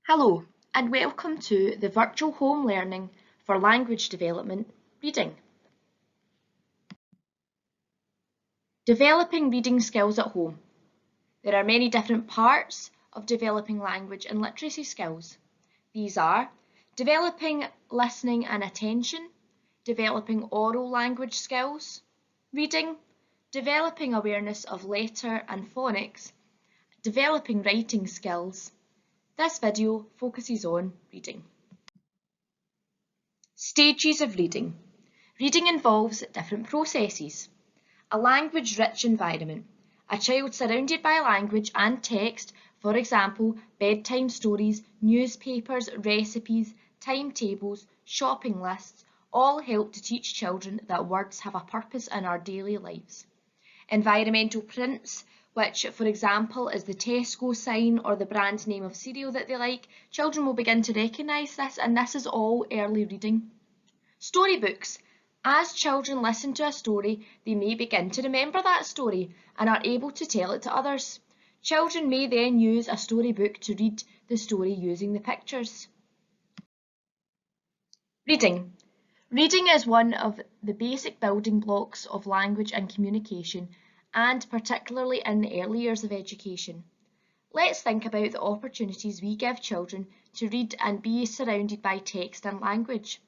Hello, and welcome to the virtual home learning for language development reading. Developing reading skills at home. There are many different parts of developing language and literacy skills. These are developing listening and attention, developing oral language skills, reading, developing awareness of letter and phonics, developing writing skills. This video focuses on reading. Stages of reading. Reading involves different processes. A language-rich environment. A child surrounded by language and text, for example, bedtime stories, newspapers, recipes, timetables, shopping lists, all help to teach children that words have a purpose in our daily lives. Environmental prints, which, for example, is the Tesco sign or the brand name of cereal that they like, children will begin to recognise this, and this is all early reading. Storybooks. As children listen to a story, they may begin to remember that story and are able to tell it to others. Children may then use a storybook to read the story using the pictures. Reading. Reading is one of the basic building blocks of language and communication, and particularly in the early years of education. Let's think about the opportunities we give children to read and be surrounded by text and language.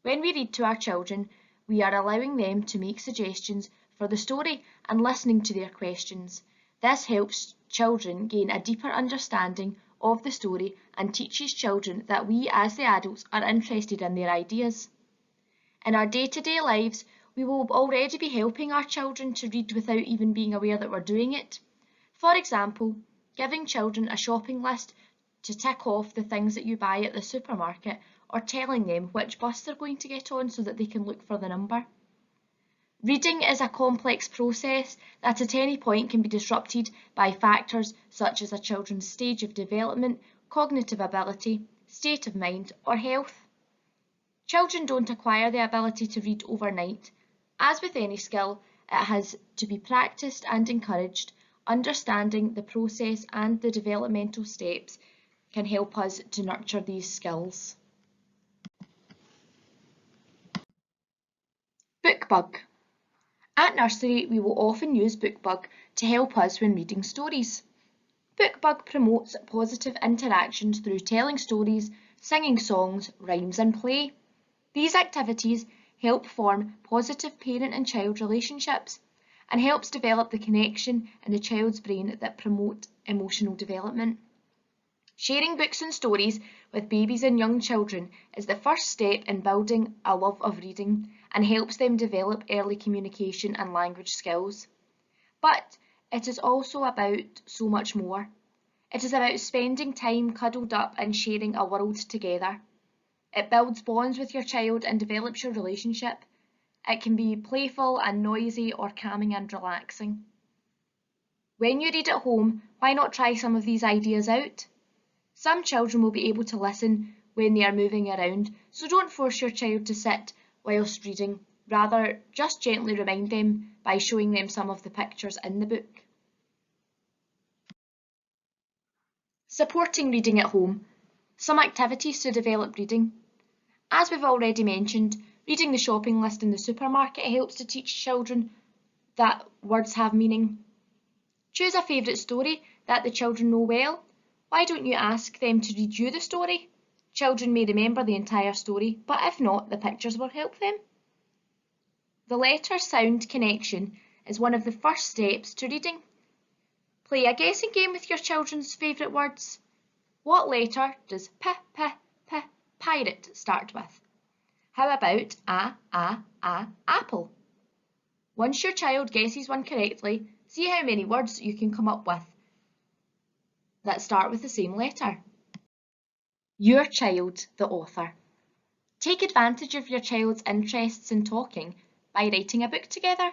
When we read to our children, we are allowing them to make suggestions for the story and listening to their questions. This helps children gain a deeper understanding of the story and teaches children that we as the adults are interested in their ideas. In our day-to-day lives, we will already be helping our children to read without even being aware that we're doing it. For example, giving children a shopping list to tick off the things that you buy at the supermarket, or telling them which bus they're going to get on so that they can look for the number. Reading is a complex process that at any point can be disrupted by factors such as a children's stage of development, cognitive ability, state of mind, or health. Children don't acquire the ability to read overnight. As with any skill, it has to be practiced and encouraged. Understanding the process and the developmental steps can help us to nurture these skills. Bookbug. At nursery, we will often use Bookbug to help us when reading stories. Bookbug promotes positive interactions through telling stories, singing songs, rhymes and play. These activities help form positive parent and child relationships and helps develop the connection in the child's brain that promote emotional development. Sharing books and stories with babies and young children is the first step in building a love of reading and helps them develop early communication and language skills. But it is also about so much more. It is about spending time cuddled up and sharing a world together. It builds bonds with your child and develops your relationship. It can be playful and noisy or calming and relaxing. When you read at home, why not try some of these ideas out? Some children will be able to listen when they are moving around, so don't force your child to sit whilst reading. Rather, just gently remind them by showing them some of the pictures in the book. Supporting reading at home. Some activities to develop reading. As we've already mentioned, reading the shopping list in the supermarket helps to teach children that words have meaning. Choose a favourite story that the children know well. Why don't you ask them to read you the story? Children may remember the entire story, but if not, the pictures will help them. The letter-sound connection is one of the first steps to reading. Play a guessing game with your children's favourite words. What letter does pirate start with? How about apple? Once your child guesses one correctly, see how many words you can come up with that start with the same letter. Your child, the author. Take advantage of your child's interests in talking by writing a book together.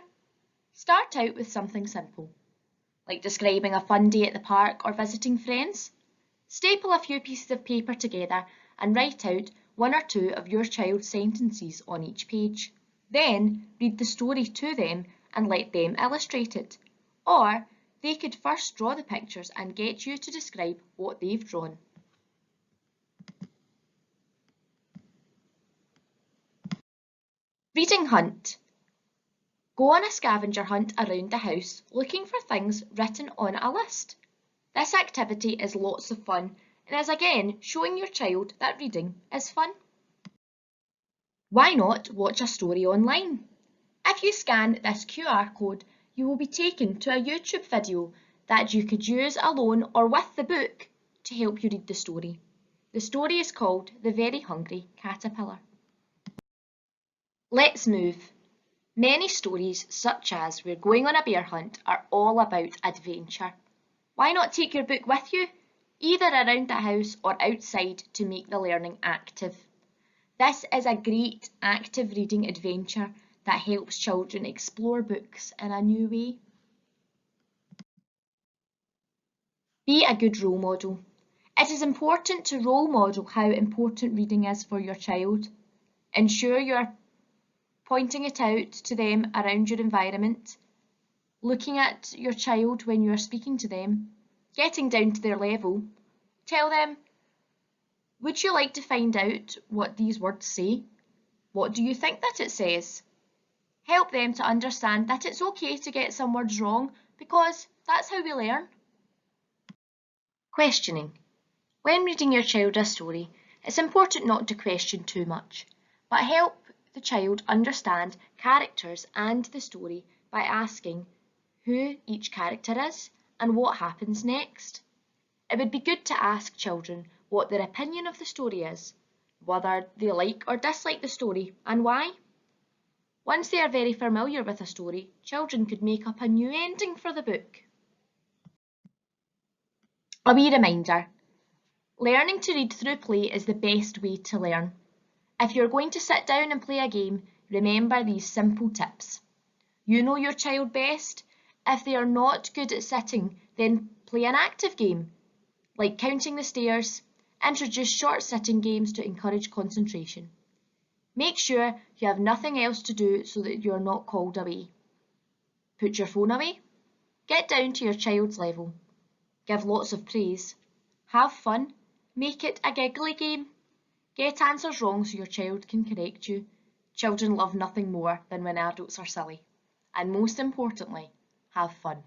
Start out with something simple, like describing a fun day at the park or visiting friends. Staple a few pieces of paper together and write out one or two of your child's sentences on each page. Then read the story to them and let them illustrate it. Or they could first draw the pictures and get you to describe what they've drawn. Reading hunt. Go on a scavenger hunt around the house looking for things written on a list. This activity is lots of fun and is again showing your child that reading is fun. Why not watch a story online? If you scan this QR code, you will be taken to a YouTube video that you could use alone or with the book to help you read the story. The story is called The Very Hungry Caterpillar. Let's move. Many stories, such as We're Going on a Bear Hunt, are all about adventure. Why not take your book with you, either around the house or outside, to make the learning active? This is a great active reading adventure that helps children explore books in a new way. Be a good role model. It is important to role model how important reading is for your child. Ensure you are pointing it out to them around your environment, looking at your child when you are speaking to them, getting down to their level. Tell them, would you like to find out what these words say? What do you think that it says? Help them to understand that it's okay to get some words wrong because that's how we learn. Questioning. When reading your child a story, it's important not to question too much, but help the child understand characters and the story by asking who each character is and what happens next. It would be good to ask children what their opinion of the story is, whether they like or dislike the story and why. Once they are very familiar with a story, children could make up a new ending for the book. A wee reminder. Learning to read through play is the best way to learn. If you're going to sit down and play a game, remember these simple tips. You know your child best. If they are not good at sitting, then play an active game, like counting the stairs. Introduce short sitting games to encourage concentration. Make sure you have nothing else to do so that you're not called away. Put your phone away. Get down to your child's level. Give lots of praise. Have fun. Make it a giggly game. Get answers wrong so your child can correct you. Children love nothing more than when adults are silly. And most importantly, have fun.